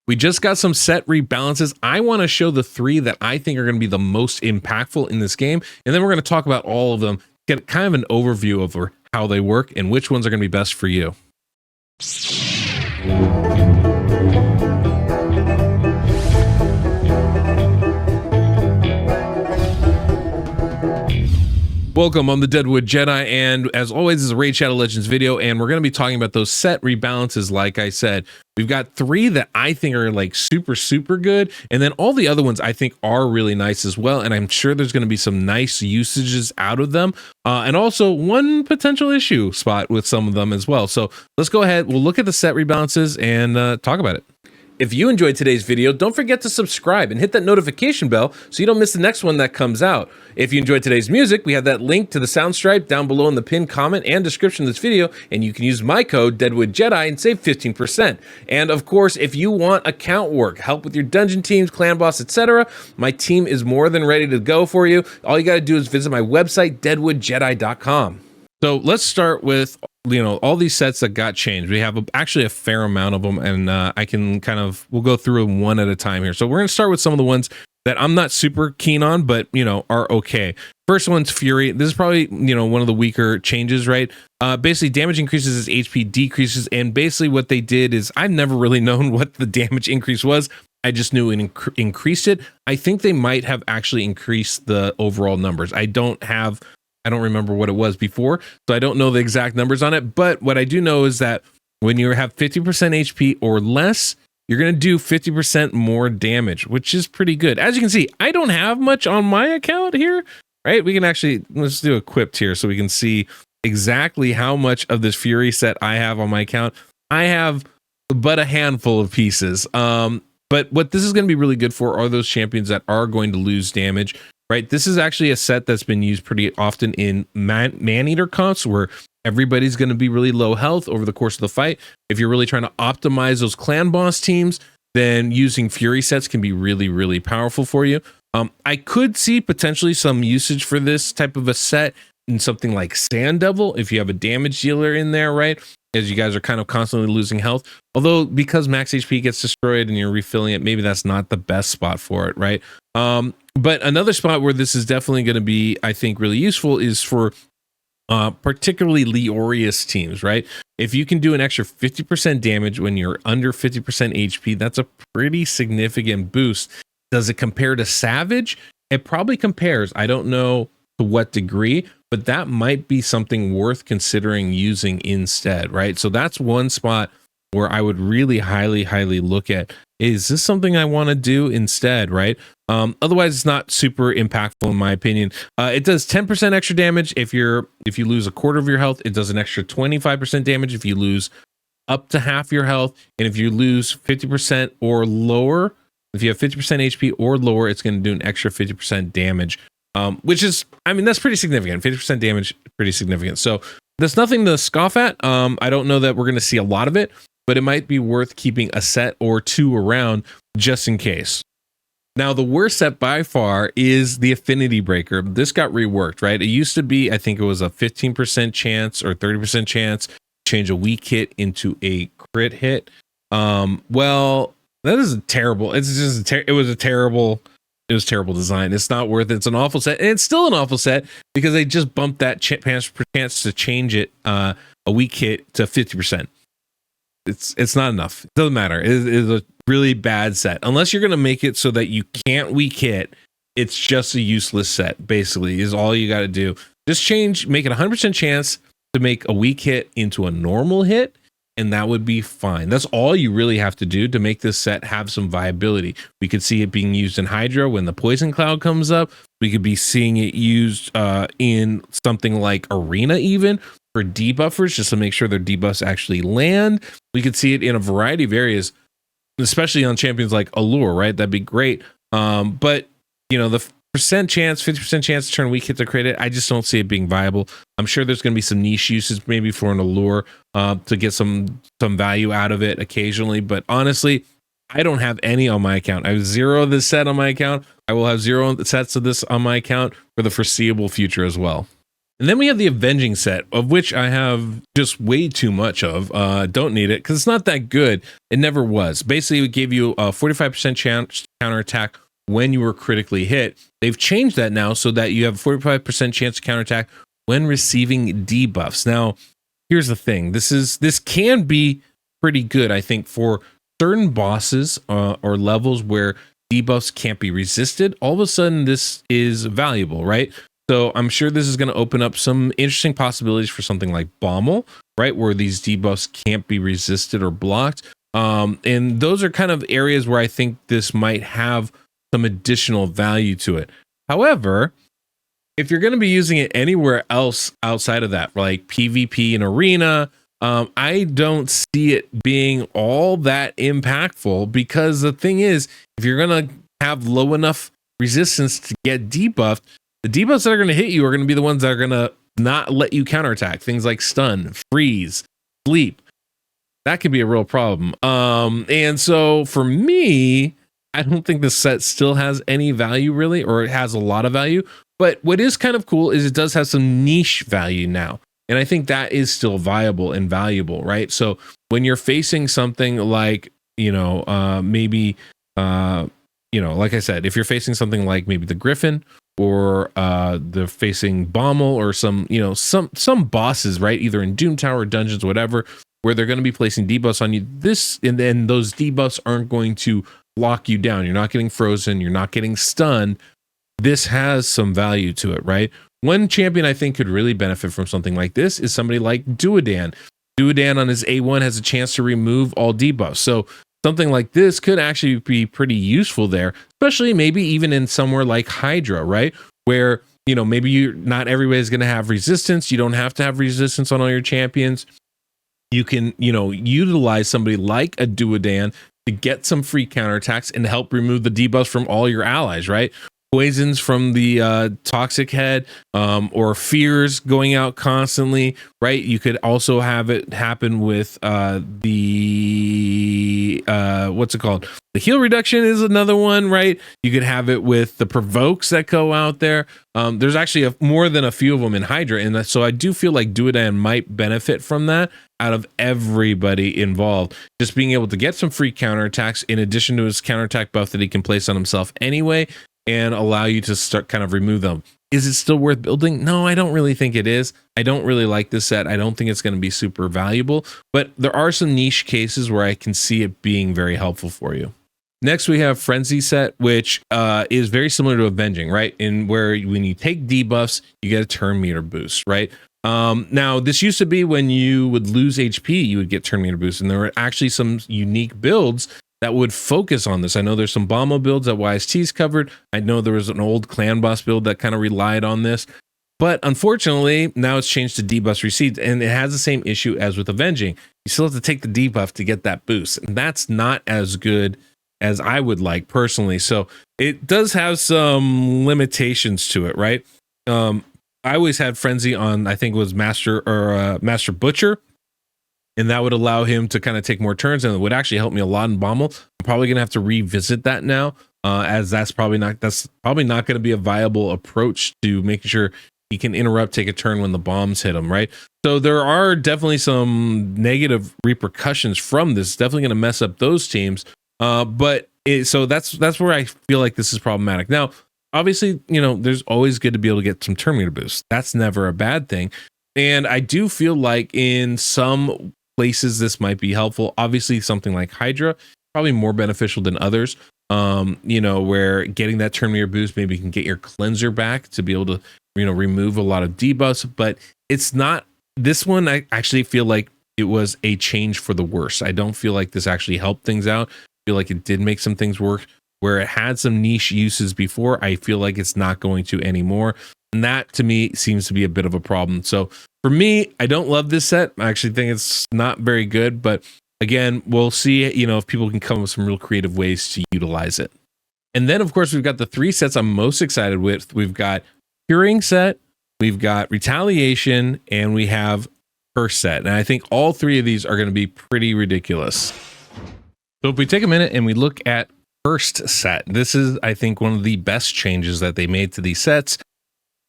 We just got some set rebalances. I want to show the 3 that I think are going to be the most impactful in this game. And then we're going to talk about all of them, get kind of an overview of how they work and which ones are going to be best for you. Welcome, I'm the Deadwood Jedi, and as always, this is a Raid Shadow Legends video, and we're going to be talking about those set rebalances. Like I said, we've got 3 that I think are like super good, and then all the other ones I think are really nice as well, and I'm sure there's going to be some nice usages out of them, and also one potential issue spot with some of them as well. So let's go ahead, we'll look at the set rebalances and talk about it. If you enjoyed today's video, don't forget to subscribe and hit that notification bell so you don't miss the next one that comes out. If you enjoyed today's music, we have that link to the SoundStripe down below in the pinned comment and description of this video, and you can use my code DeadwoodJedi and save 15%. And of course, if you want account work, help with your dungeon teams, clan boss, etc., my team is more than ready to go for you. All you got to do is visit my website, DeadwoodJedi.com. So let's start with, all these sets that got changed. We have actually a fair amount of them, and we'll go through them one at a time here. So we're going to start with some of the ones that I'm not super keen on, but, are okay. First one's Fury. This is probably, one of the weaker changes, right? Basically, damage increases as HP decreases, and basically what they did is, I've never really known what the damage increase was. I just knew it increased it. I think they might have actually increased the overall numbers. I don't remember what it was before, so I don't know the exact numbers on it. But what I do know is that when you have 50% HP or less, you're going to do 50% more damage, which is pretty good. As you can see, I don't have much on my account here, right? We can actually, let's do equipped here so we can see exactly how much of this Fury set I have on my account. I have but a handful of pieces. But what this is going to be really good for are those champions that are going to lose damage. Right, this is actually a set that's been used pretty often in man-eater comps where everybody's going to be really low health over the course of the fight. If you're really trying to optimize those clan boss teams, then using Fury sets can be really powerful for you. I could see potentially some usage for this type of a set in something like Sand Devil if you have a damage dealer in there, right? As you guys are kind of constantly losing health. Although because max HP gets destroyed and you're refilling it, maybe that's not the best spot for it, right? But another spot where this is definitely going to be, I think, really useful is for particularly Leorius teams, right? If you can do an extra 50% damage when you're under 50% HP, that's a pretty significant boost. Does it compare to Savage? It probably compares. I don't know to what degree, but that might be something worth considering using instead, right? So that's one spot where I would really highly look at, is this something I want to do instead, right? Otherwise, it's not super impactful in my opinion. It does 10% extra damage if you lose a quarter of your health. It does an extra 25% damage if you lose up to half your health, and if you lose 50% or lower, if you have 50% HP or lower, it's going to do an extra 50% damage. Which is, that's pretty significant. 50% damage, pretty significant. So there's nothing to scoff at. I don't know that we're going to see a lot of it, but it might be worth keeping a set or 2 around just in case. Now, the worst set by far is the Affinity Breaker. This got reworked, right? It used to be, I think it was a 15% chance or 30% chance to change a weak hit into a crit hit. Well, that is terrible. It's just it was terrible design. It's not worth it. It's an awful set, and it's still an awful set because they just bumped that chance to change it a weak hit to 50%. It's not enough. It doesn't matter. It is a really bad set. Unless you're going to make it so that you can't weak hit, it's just a useless set, basically, is all you got to do. Just make it 100% chance to make a weak hit into a normal hit, and that would be fine. That's all you really have to do to make this set have some viability. We could see it being used in Hydra when the Poison Cloud comes up. We could be seeing it used in something like Arena even, for debuffers, just to make sure their debuffs actually land. We could see it in a variety of areas, especially on champions like Allure, right? That'd be great. But the 50% chance to turn weak hit to crit it, I just don't see it being viable. I'm sure there's going to be some niche uses maybe for an Allure to get some value out of it occasionally. But honestly, I don't have any on my account. I have 0 of this set on my account. I will have 0 sets of this on my account for the foreseeable future as well. And then we have the Avenging set, of which I have just way too much of. Don't need it because it's not that good. It never was. Basically, it gave you a 45% chance to counterattack when you were critically hit. They've changed that now so that you have a 45% chance to counterattack when receiving debuffs. Now, here's the thing. This can be pretty good, I think, for certain bosses or levels where debuffs can't be resisted. All of a sudden, this is valuable, right? So I'm sure this is going to open up some interesting possibilities for something like Bommel, right? Where these debuffs can't be resisted or blocked. And those are kind of areas where I think this might have some additional value to it. However, if you're going to be using it anywhere else outside of that, like PvP and arena, I don't see it being all that impactful, because the thing is, if you're going to have low enough resistance to get debuffed, the debuffs that are going to hit you are going to be the ones that are going to not let you counterattack. Things like stun, freeze, sleep. That could be a real problem. And so for me, I don't think this set still has any value really, or it has a lot of value. But what is kind of cool is it does have some niche value now. And I think that is still viable and valuable, right? So when you're facing something like, like I said, if you're facing something like maybe the Griffin, or they're facing Bommel, or some bosses, right? Either in Doom Tower, dungeons, whatever, where they're going to be placing debuffs on you. And then those debuffs aren't going to lock you down. You're not getting frozen. You're not getting stunned. This has some value to it, right? One champion I think could really benefit from something like this is somebody like Duodan. Duodan on his A1 has a chance to remove all debuffs. So something like this could actually be pretty useful there, especially maybe even in somewhere like Hydra, right? Where, maybe not everybody's going to have resistance. You don't have to have resistance on all your champions. You can, utilize somebody like a Duodan to get some free counterattacks and help remove the debuffs from all your allies, right? Poisons from the toxic head, or fears going out constantly, right? You could also have it happen with the what's it called? The heal reduction is another one, right? You could have it with the provokes that go out there. There's actually more than a few of them in Hydra, and so I do feel like Duodan might benefit from that out of everybody involved. Just being able to get some free counterattacks in addition to his counterattack buff that he can place on himself anyway, and allow you to start kind of remove them. Is it still worth building? No, I don't really think it is. I don't really like this set. I don't think it's going to be super valuable, but there are some niche cases where I can see it being very helpful for you. Next, we have Frenzy set, which is very similar to Avenging, right? In where when you take debuffs, you get a turn meter boost, right? Now, this used to be when you would lose HP, you would get turn meter boost, and there were actually some unique builds that would focus on this. I know there's some Bommel builds that YST's covered. I know there was an old Clan Boss build that kind of relied on this. But unfortunately, now it's changed to debuffs received, and it has the same issue as with Avenging. You still have to take the debuff to get that boost, and that's not as good as I would like personally. So it does have some limitations to it, right? I always had Frenzy on, I think it was Master Butcher, and that would allow him to kind of take more turns, and it would actually help me a lot in Bommel. I'm probably gonna have to revisit that now, as that's probably not going to be a viable approach to making sure he can interrupt, take a turn when the bombs hit him, right? So there are definitely some negative repercussions from this. It's definitely going to mess up those teams, so that's where I feel like this is problematic. Now, obviously, there's always good to be able to get some turn meter boost. That's never a bad thing, and I do feel like in some places this might be helpful. Obviously, something like Hydra probably more beneficial than others. Where getting that turn meter boost, maybe you can get your cleanser back to be able to remove a lot of debuffs. But it's not this one. I actually feel like it was a change for the worse. I don't feel like this actually helped things out. I feel like it did make some things work where it had some niche uses before. I feel like it's not going to anymore, and that to me seems to be a bit of a problem. So for me, I don't love this set. I actually think it's not very good, but again, we'll see, if people can come up with some real creative ways to utilize it. And then, of course, we've got the three sets I'm most excited with. We've got Curing set, we've got Retaliation, and we have Curse set. And I think all three of these are going to be pretty ridiculous. So if we take a minute and we look at Cursed set, this is, I think, one of the best changes that they made to these sets.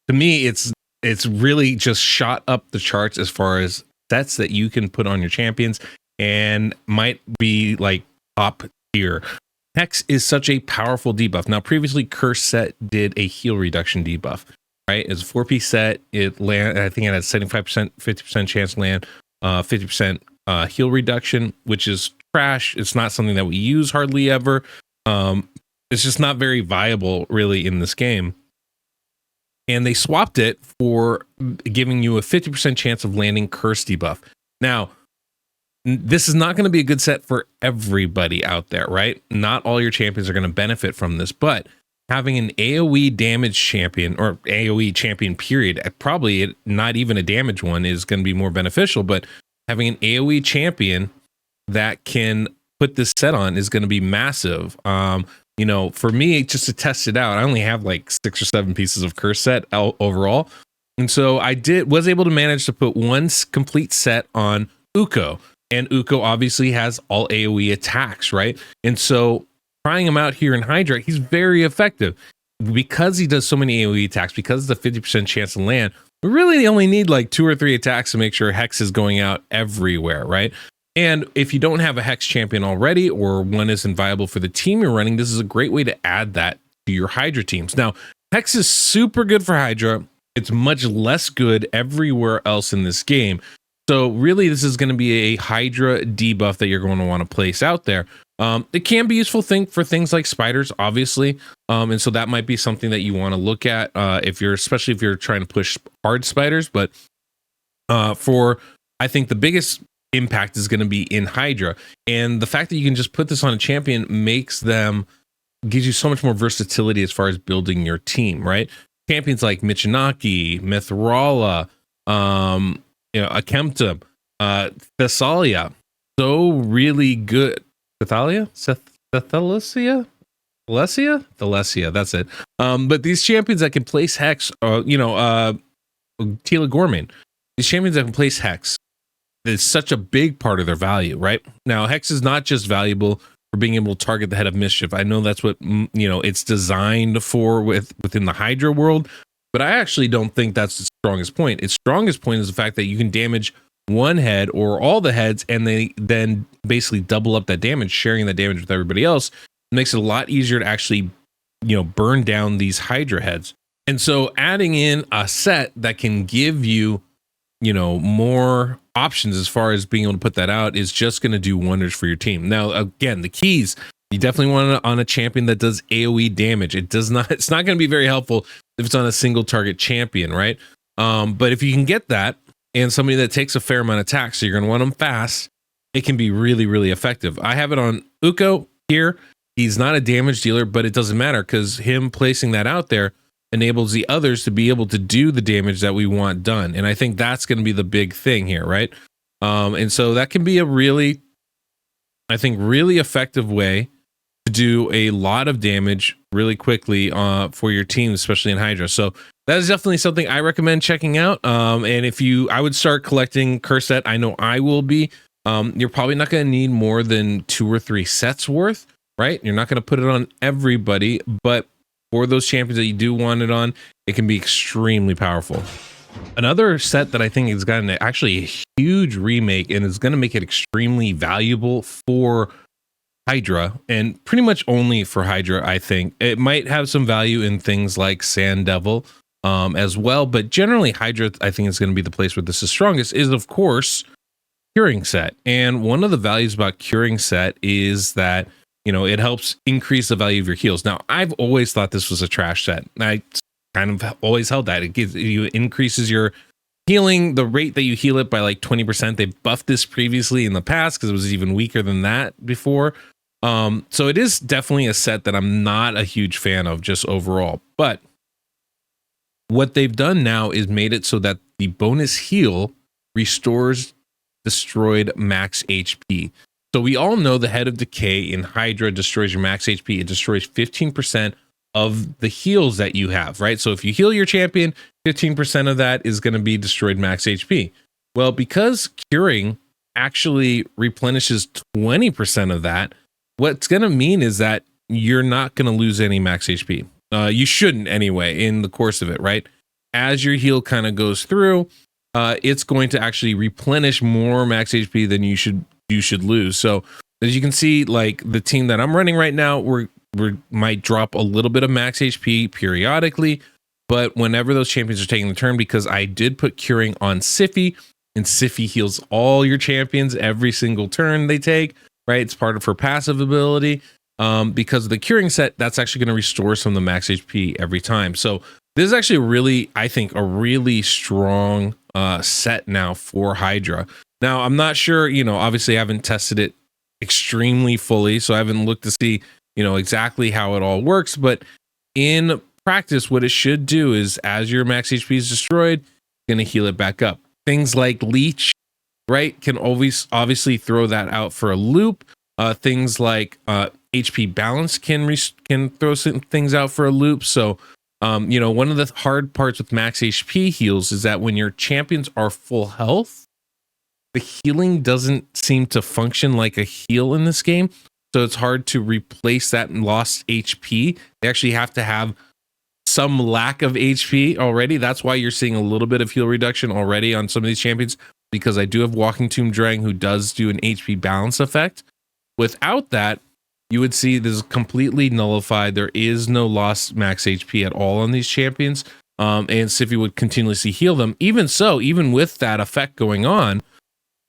To me, it's it's really just shot up the charts as far as sets that you can put on your champions, and might be like top tier. Hex is such a powerful debuff. Now, previously, Curse set did a heal reduction debuff, right? It's a 4-piece set. It land, I think it had 75%, 50% chance to land, 50% heal reduction, which is trash. It's not something that we use hardly ever. It's just not very viable, really, in this game. And they swapped it for giving you a 50% chance of landing Curse debuff. Now, this is not going to be a good set for everybody out there, right? Not all your champions are going to benefit from this, but having an AoE damage champion, or AoE champion period, probably not even a damage one, is going to be more beneficial, but having an AoE champion that can put this set on is going to be massive. You know, for me, just to test it out, I only have like 6 or 7 pieces of Curse set overall. And so I was able to manage to put one complete set on Uko. And Uko obviously has all AoE attacks, right? And so trying him out here in Hydra, he's very effective. Because he does so many AoE attacks, because of the 50% chance to land, we really only need like 2 or 3 attacks to make sure Hex is going out everywhere, right? And if you don't have a Hex champion already, or one isn't viable for the team you're running, this is a great way to add that to your Hydra teams. Now, Hex is super good for Hydra. It's much less good everywhere else in this game. So really, this is going to be a Hydra debuff that you're going to want to place out there. It can be useful for things like spiders, obviously. And so that might be something that you want to look at especially if you're trying to push hard spiders. But I think the biggest impact is going to be in Hydra. And the fact that you can just put this on a champion gives you so much more versatility as far as building your team, right? Champions like Michinaki, Mithrala, Akemta, Thessalia, so really good. Thessalia? Thalesia, that's it. But these champions that can place Hex, Tila Gorman, these champions that can place Hex, is such a big part of their value, right? Now, Hex is not just valuable for being able to target the Head of Mischief. I know that's what, it's designed for within the Hydra world, but I actually don't think that's its strongest point. Its strongest point is the fact that you can damage one head or all the heads, and they then basically double up that damage, sharing that damage with everybody else. It makes it a lot easier to actually, burn down these Hydra heads. And so adding in a set that can give you, more options as far as being able to put that out is just going to do wonders for your team. Now, again, the keys, you definitely want it on a champion that does AoE damage. It's not going to be very helpful if it's on a single target champion, right? But if you can get that, and somebody that takes a fair amount of attacks, so you're going to want them fast, it can be really, really effective. I have it on Uko here. He's not a damage dealer, but it doesn't matter because him placing that out there enables the others to be able to do the damage that we want done. And I think that's going to be the big thing here, right? And so that can be a really effective way to do a lot of damage really quickly for your team, especially in Hydra. So that is definitely something I recommend checking out. And I would start collecting Curse set. I know I will be. You're probably not going to need more than 2 or 3 sets worth, right? You're not going to put it on everybody, but for those champions that you do want it on, it can be extremely powerful. Another set that I think has gotten actually a huge remake and is going to make it extremely valuable for Hydra, and pretty much only for Hydra, I think. It might have some value in things like Sand Devil as well, but generally Hydra, I think, is going to be the place where this is strongest, is of course Curing Set. And one of the values about Curing Set is that, it helps increase the value of your heals. Now, I've always thought this was a trash set. I kind of always held that. It increases your healing, the rate that you heal it, by like 20%. They buffed this previously in the past because it was even weaker than that before. So it is definitely a set that I'm not a huge fan of just overall. But what they've done now is made it so that the bonus heal restores destroyed max HP. So we all know the Head of Decay in Hydra destroys your max HP. It destroys 15% of the heals that you have, right? So if you heal your champion, 15% of that is going to be destroyed max HP. Well, because Curing actually replenishes 20% of that, what's going to mean is that you're not going to lose any max HP. You shouldn't anyway in the course of it, right? as your heal kind of goes through, it's going to actually replenish more max HP than you should lose. So as you can see, like the team that I'm running right now, we might drop a little bit of max HP periodically, but whenever those champions are taking the turn, because I did put curing on Sify, and Sify heals all your champions every single turn they take, right? It's part of her passive ability. Because of the curing set, that's actually going to restore some of the max HP every time. So this is actually really, I think, a really strong set now for Hydra. Now, I'm not sure, obviously I haven't tested it extremely fully, so I haven't looked to see, exactly how it all works, but in practice, what it should do is as your max HP is destroyed, it's going to heal it back up. Things like Leech, right, can always obviously throw that out for a loop. Things like HP balance can throw some things out for a loop. So, one of the hard parts with max HP heals is that when your champions are full health, the healing doesn't seem to function like a heal in this game. So it's hard to replace that lost HP. They actually have to have some lack of HP already. That's why you're seeing a little bit of heal reduction already on some of these champions, because I do have Walking Tomb Drang who does do an HP balance effect. Without that, you would see this is completely nullified. There is no lost max HP at all on these champions. And Sify would continuously heal them. Even so, even with that effect going on,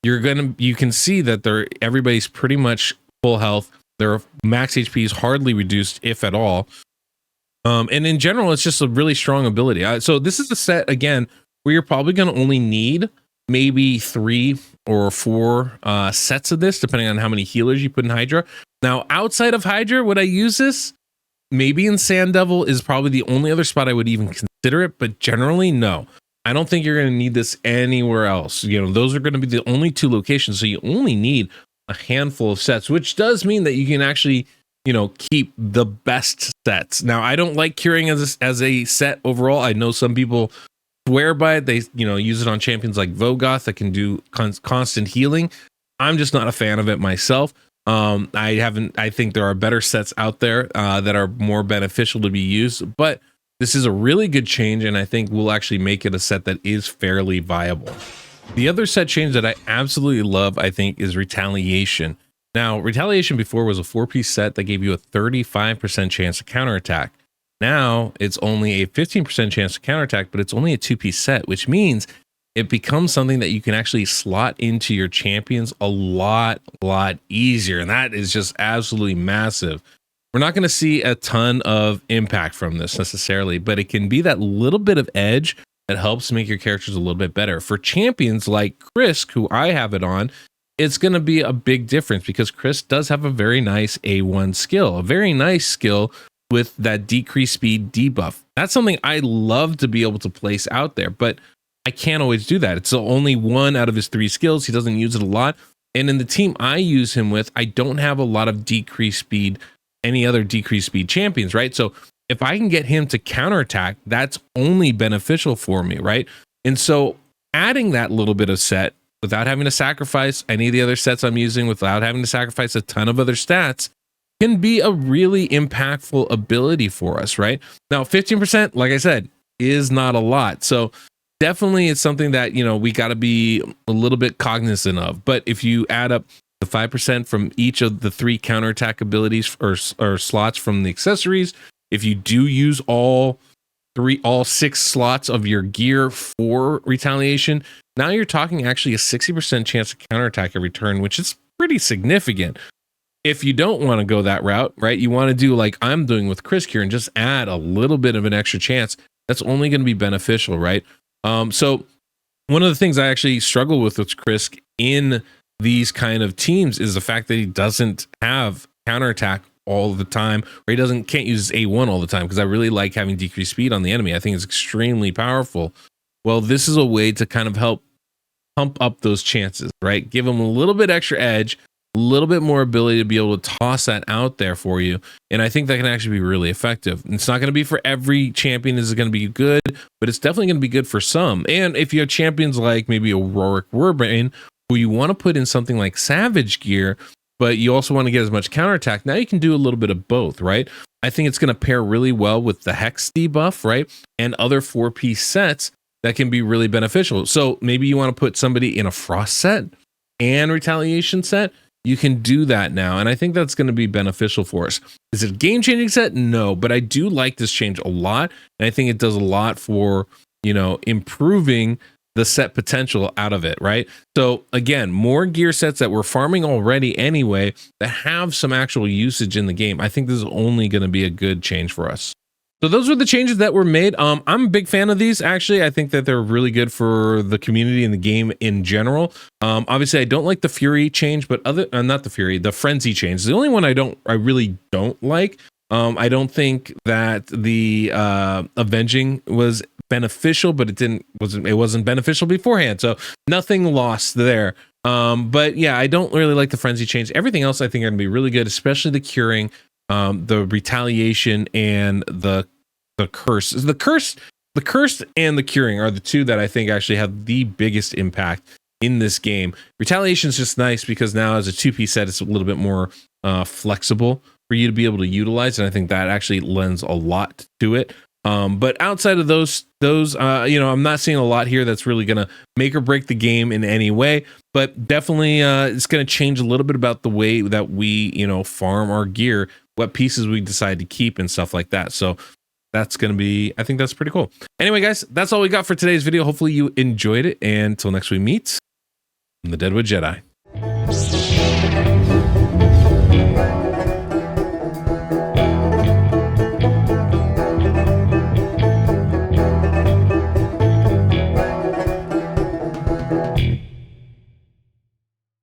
you can see that everybody's pretty much full health. Their max HP is hardly reduced, if at all. And in general, it's just a really strong ability. So this is a set, again, where you're probably going to only need maybe 3 or 4 sets of this, depending on how many healers you put in Hydra. Now, outside of Hydra, would I use this? Maybe in Sand Devil is probably the only other spot I would even consider it, but generally, no. I don't think you're going to need this anywhere else. Those are going to be the only 2 locations, so you only need a handful of sets, which does mean that you can actually, keep the best sets. Now, I don't like curing as a set overall. I know some people swear by it. They, use it on champions like Vogoth that can do constant healing. I'm just not a fan of it myself. I think there are better sets out there that are more beneficial to be used, but this is a really good change, and I think we'll actually make it a set that is fairly viable. The other set change that I absolutely love, I think, is Retaliation. Now, Retaliation before was a 4-piece set that gave you a 35% chance to counterattack. Now, it's only a 15% chance to counterattack, but it's only a 2-piece set, which means it becomes something that you can actually slot into your champions a lot easier, and that is just absolutely massive. We're not going to see a ton of impact from this necessarily, but it can be that little bit of edge that helps make your characters a little bit better. For champions like Chris, who I have it on, it's going to be a big difference because Chris does have a very nice A1 skill, a very nice skill with that decreased speed debuff. That's something I love to be able to place out there, but I can't always do that. It's only 1 out of his 3 skills. He doesn't use it a lot. And in the team I use him with, I don't have a lot of decreased speed, any other decreased speed champions, right? So if I can get him to counterattack, that's only beneficial for me, right? And so adding that little bit of set without having to sacrifice any of the other sets I'm using, without having to sacrifice a ton of other stats, can be a really impactful ability for us, right? Now, 15%, like I said, is not a lot. So definitely it's something that, we got to be a little bit cognizant of. But if you add up the 5% from each of the 3 counterattack abilities or slots from the accessories, if you do use all 6 slots of your gear for Retaliation, now you're talking actually a 60% chance to counterattack every turn, which is pretty significant. If you don't want to go that route, right, you want to do like I'm doing with Chris here and just add a little bit of an extra chance, that's only going to be beneficial, right? So one of the things I actually struggle with Chris in these kind of teams is the fact that he doesn't have counterattack all the time, or he can't use his A1 all the time, because I really like having decreased speed on the enemy. I think it's extremely powerful. Well, this is a way to kind of help pump up those chances, right? Give him a little bit extra edge, a little bit more ability to be able to toss that out there for you. And I think that can actually be really effective. It's not going to be for every champion is going to be good, but it's definitely going to be good for some. And if you have champions like maybe Auroric Warbrain, who you want to put in something like Savage gear, but you also want to get as much counterattack. Now you can do a little bit of both, right? I think it's going to pair really well with the Hex debuff, right? And other 4-piece sets that can be really beneficial. So maybe you want to put somebody in a Frost set and Retaliation set. You can do that now, and I think that's going to be beneficial for us. Is it a game-changing set? No, but I do like this change a lot, and I think it does a lot for, you know, improving the set potential out of it, right? So again, more gear sets that we're farming already anyway that have some actual usage in the game. I think this is only going to be a good change for us. So those are the changes that were made. I'm a big fan of these. Actually, I think that they're really good for the community and the game in general. Obviously, I don't like the Fury change, but not the Fury, the Frenzy change. The only one I really don't like. I don't think that the Avenging was beneficial, but it wasn't beneficial beforehand. So nothing lost there. But yeah, I don't really like the Frenzy change. Everything else I think are going to be really good, especially the curing, the Retaliation, and the curse. The curse and the curing are the two that I think actually have the biggest impact in this game. Retaliation is just nice because now as a 2-piece set, it's a little bit more flexible for you to be able to utilize, and I think that actually lends a lot to it. But outside of those, you know, I'm not seeing a lot here that's really going to make or break the game in any way, but definitely it's going to change a little bit about the way that we, you know, farm our gear, what pieces we decide to keep and stuff like that. So that's going to be, I think that's pretty cool. Anyway, guys, that's all we got for today's video. Hopefully you enjoyed it. And until next we meet, I'm the Deadwood Jedi.